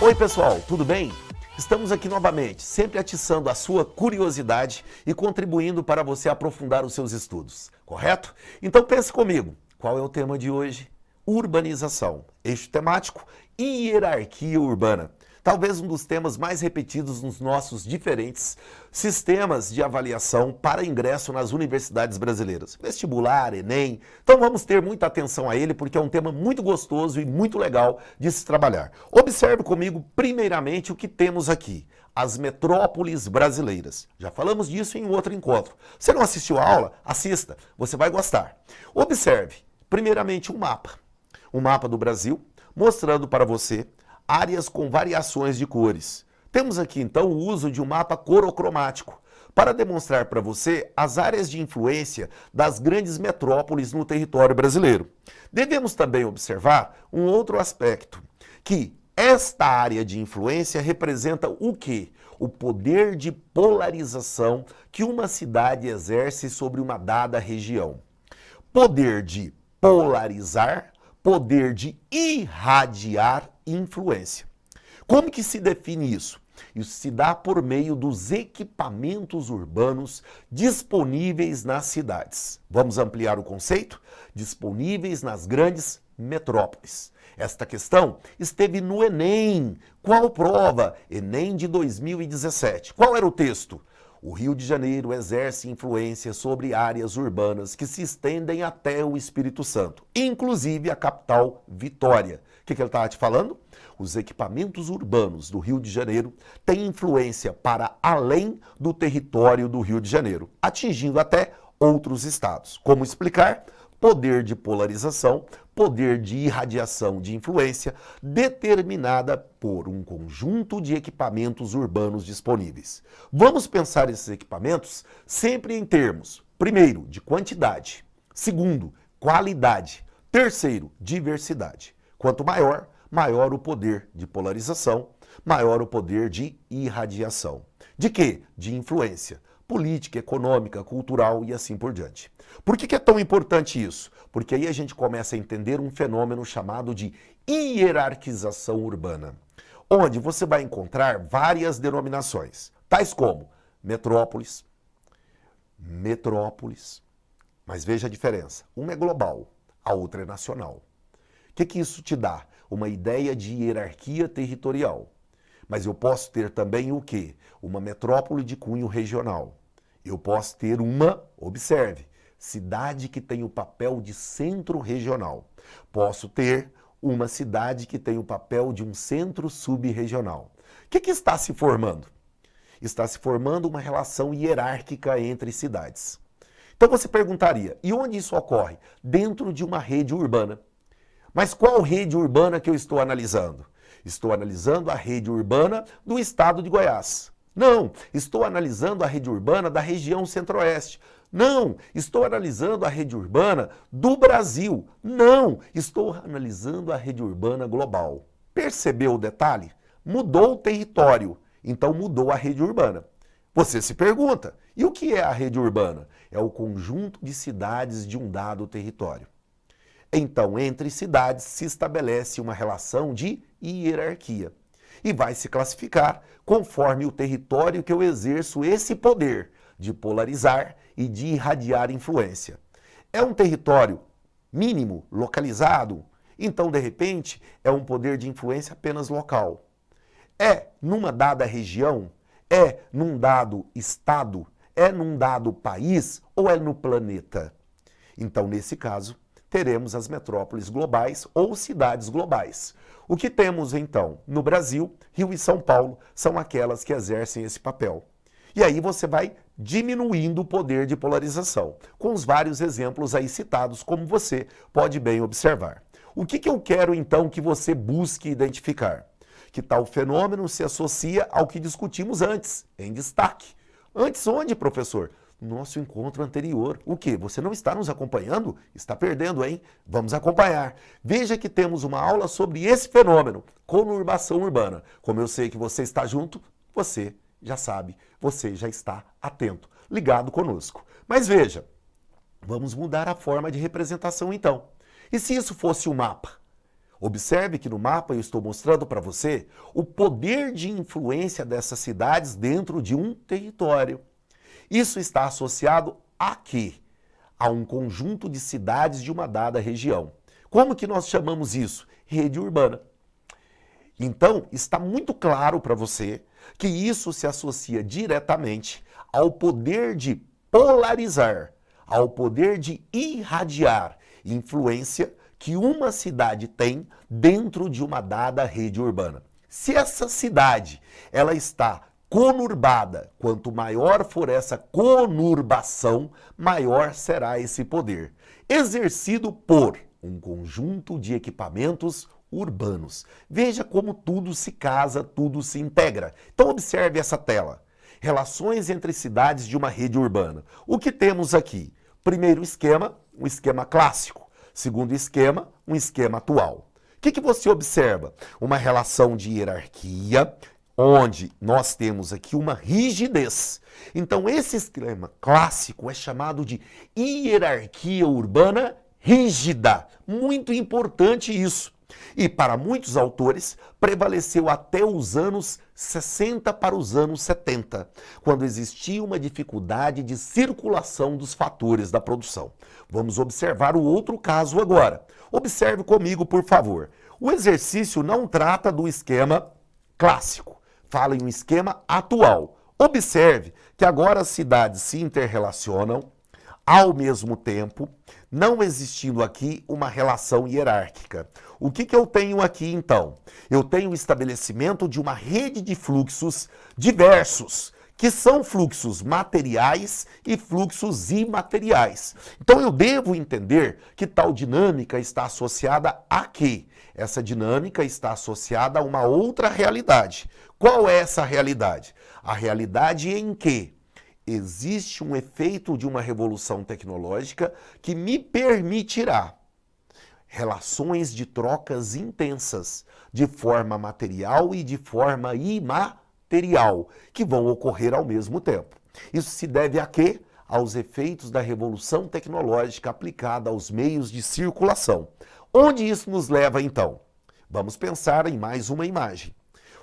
Oi pessoal, tudo bem? Estamos aqui novamente, sempre atiçando a sua curiosidade e contribuindo para você aprofundar os seus estudos, correto? Então pense comigo, qual é o tema de hoje? Urbanização, eixo temático e hierarquia urbana. Talvez um dos temas mais repetidos nos nossos diferentes sistemas de avaliação para ingresso nas universidades brasileiras. Vestibular, Enem. Então vamos ter muita atenção a ele porque é um tema muito gostoso e muito legal de se trabalhar. Observe comigo primeiramente o que temos aqui. As metrópoles brasileiras. Já falamos disso em outro encontro. Você não assistiu a aula? Assista, você vai gostar. Observe, primeiramente um mapa do Brasil, mostrando para você áreas com variações de cores. Temos aqui então o uso de um mapa corocromático para demonstrar para você as áreas de influência das grandes metrópoles no território brasileiro. Devemos também observar um outro aspecto, que esta área de influência representa o quê? O poder de polarização que uma cidade exerce sobre uma dada região. Poder de polarizar, poder de irradiar influência. Como que se define isso? Isso se dá por meio dos equipamentos urbanos disponíveis nas cidades. Vamos ampliar o conceito? Disponíveis nas grandes metrópoles. Esta questão esteve no Enem. Qual prova? Enem de 2017. Qual era o texto? O Rio de Janeiro exerce influência sobre áreas urbanas que se estendem até o Espírito Santo, inclusive a capital Vitória. O que ele estava te falando? Os equipamentos urbanos do Rio de Janeiro têm influência para além do território do Rio de Janeiro, atingindo até outros estados. Como explicar? Poder de polarização, poder de irradiação de influência determinada por um conjunto de equipamentos urbanos disponíveis. Vamos pensar esses equipamentos sempre em termos, primeiro, de quantidade, segundo, qualidade, terceiro, diversidade. Quanto maior, maior o poder de polarização, maior o poder de irradiação. De quê? De influência política, econômica, cultural e assim por diante. Por que é tão importante isso? Porque aí a gente começa a entender um fenômeno chamado de hierarquização urbana, onde você vai encontrar várias denominações, tais como metrópoles, mas veja a diferença, uma é global, a outra é nacional. O que isso te dá? Uma ideia de hierarquia territorial. Mas eu posso ter também o quê? Uma metrópole de cunho regional. Eu posso ter observe, cidade que tem o papel de centro regional. Posso ter uma cidade que tem o papel de um centro subregional. O que está se formando? Está se formando uma relação hierárquica entre cidades. Então você perguntaria, e onde isso ocorre? Dentro de uma rede urbana. Mas qual rede urbana que eu estou analisando? Estou analisando a rede urbana do estado de Goiás. Não, estou analisando a rede urbana da região centro-oeste. Não, estou analisando a rede urbana do Brasil. Não, estou analisando a rede urbana global. Percebeu o detalhe? Mudou o território, então mudou a rede urbana. Você se pergunta, e o que é a rede urbana? É o conjunto de cidades de um dado território. Então, entre cidades se estabelece uma relação de hierarquia e vai se classificar conforme o território que eu exerço esse poder de polarizar e de irradiar influência. É um território mínimo, localizado, então, de repente, é um poder de influência apenas local. É numa dada região, é num dado estado, é num dado país ou é no planeta? Então, nesse caso, teremos as metrópoles globais ou cidades globais. O que temos então? No Brasil, Rio e São Paulo são aquelas que exercem esse papel. E aí você vai diminuindo o poder de polarização, com os vários exemplos aí citados, como você pode bem observar. O que eu quero então que você busque identificar? Que tal fenômeno se associa ao que discutimos antes, em destaque. Antes onde, professor? Nosso encontro anterior. O quê? Você não está nos acompanhando? Está perdendo, hein? Vamos acompanhar. Veja que temos uma aula sobre esse fenômeno, conurbação urbana. Como eu sei que você está junto, você já sabe, você já está atento, ligado conosco. Mas veja, vamos mudar a forma de representação então. E se isso fosse um mapa? Observe que no mapa eu estou mostrando para você o poder de influência dessas cidades dentro de um território. Isso está associado a quê? A um conjunto de cidades de uma dada região. Como que nós chamamos isso? Rede urbana. Então, está muito claro para você que isso se associa diretamente ao poder de polarizar, ao poder de irradiar influência que uma cidade tem dentro de uma dada rede urbana. Se essa cidade ela está conurbada, quanto maior for essa conurbação, maior será esse poder, exercido por um conjunto de equipamentos urbanos. Veja como tudo se casa, tudo se integra. Então observe essa tela. Relações entre cidades de uma rede urbana. O que temos aqui? Primeiro esquema, um esquema clássico. Segundo esquema, um esquema atual. O que você observa? Uma relação de hierarquia, onde nós temos aqui uma rigidez. Então esse esquema clássico é chamado de hierarquia urbana rígida. Muito importante isso. E para muitos autores, prevaleceu até os anos 60 para os anos 70, quando existia uma dificuldade de circulação dos fatores da produção. Vamos observar o outro caso agora. Observe comigo, por favor. O exercício não trata do esquema clássico, fala em um esquema atual. Observe que agora as cidades se interrelacionam, ao mesmo tempo, não existindo aqui uma relação hierárquica. O que eu tenho aqui, então? Eu tenho o estabelecimento de uma rede de fluxos diversos, que são fluxos materiais e fluxos imateriais. Então eu devo entender que tal dinâmica está associada a quê? Essa dinâmica está associada a uma outra realidade. Qual é essa realidade? A realidade em que existe um efeito de uma revolução tecnológica que me permitirá relações de trocas intensas, de forma material e de forma imaterial, que vão ocorrer ao mesmo tempo. Isso se deve a quê? Aos efeitos da revolução tecnológica aplicada aos meios de circulação. Onde isso nos leva, então? Vamos pensar em mais uma imagem.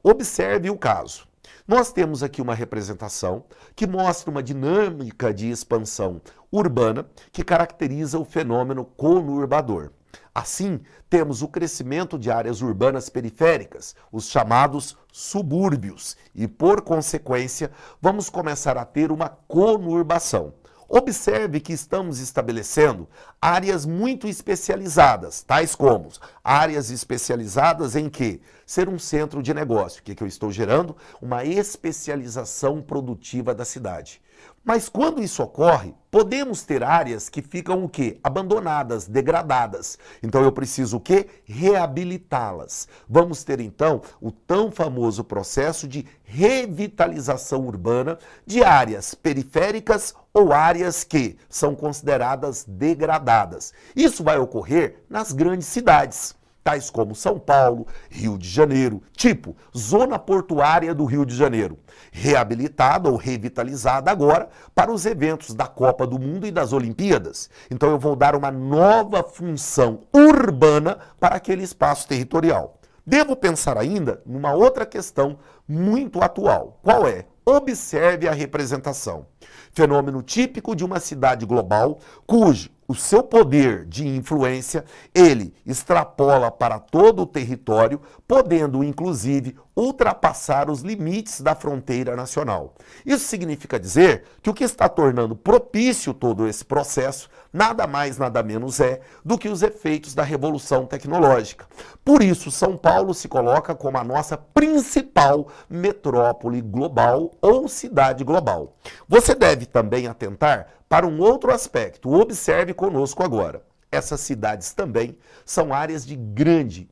Observe o caso. Nós temos aqui uma representação que mostra uma dinâmica de expansão urbana que caracteriza o fenômeno conurbador. Assim, temos o crescimento de áreas urbanas periféricas, os chamados subúrbios, e, por consequência, vamos começar a ter uma conurbação. Observe que estamos estabelecendo áreas muito especializadas, tais como áreas especializadas em quê? Ser um centro de negócio. O que eu estou gerando? Uma especialização produtiva da cidade. Mas quando isso ocorre, podemos ter áreas que ficam o quê? Abandonadas, degradadas. Então eu preciso o quê? Reabilitá-las. Vamos ter então o tão famoso processo de revitalização urbana de áreas periféricas ou áreas que são consideradas degradadas. Isso vai ocorrer nas grandes cidades, tais como São Paulo, Rio de Janeiro, tipo Zona Portuária do Rio de Janeiro, reabilitada ou revitalizada agora para os eventos da Copa do Mundo e das Olimpíadas. Então eu vou dar uma nova função urbana para aquele espaço territorial. Devo pensar ainda numa outra questão muito atual. Qual é? Observe a representação. Fenômeno típico de uma cidade global, cujo o seu poder de influência, ele extrapola para todo o território, podendo, inclusive, ultrapassar os limites da fronteira nacional. Isso significa dizer que o que está tornando propício todo esse processo, nada mais, nada menos é do que os efeitos da revolução tecnológica. Por isso, São Paulo se coloca como a nossa principal metrópole global ou cidade global. Você deve também atentar para um outro aspecto. Observe conosco agora. Essas cidades também são áreas de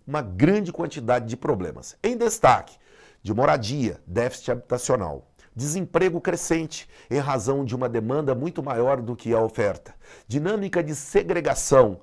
uma grande quantidade de problemas. Em destaque, de moradia, déficit habitacional, desemprego crescente em razão de uma demanda muito maior do que a oferta, dinâmica de segregação.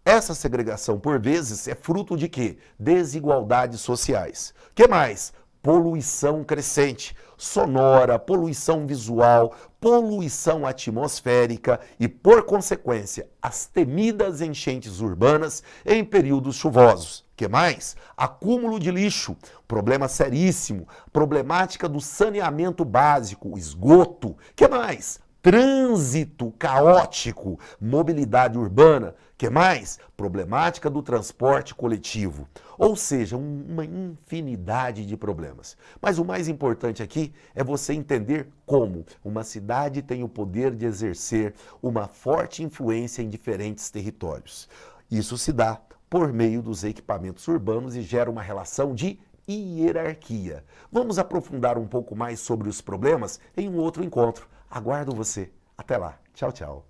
Essa segregação, por vezes, é fruto de quê? Desigualdades sociais. O que mais? Poluição crescente, sonora, poluição visual, poluição atmosférica e, por consequência, as temidas enchentes urbanas em períodos chuvosos. Que mais? Acúmulo de lixo, problema seríssimo. Problemática do saneamento básico, esgoto. Que mais? Trânsito caótico, mobilidade urbana. Que mais? Problemática do transporte coletivo. Ou seja, uma infinidade de problemas. Mas o mais importante aqui é você entender como uma cidade tem o poder de exercer uma forte influência em diferentes territórios. Isso se dá por meio dos equipamentos urbanos e gera uma relação de hierarquia. Vamos aprofundar um pouco mais sobre os problemas em um outro encontro. Aguardo você. Até lá. Tchau, tchau.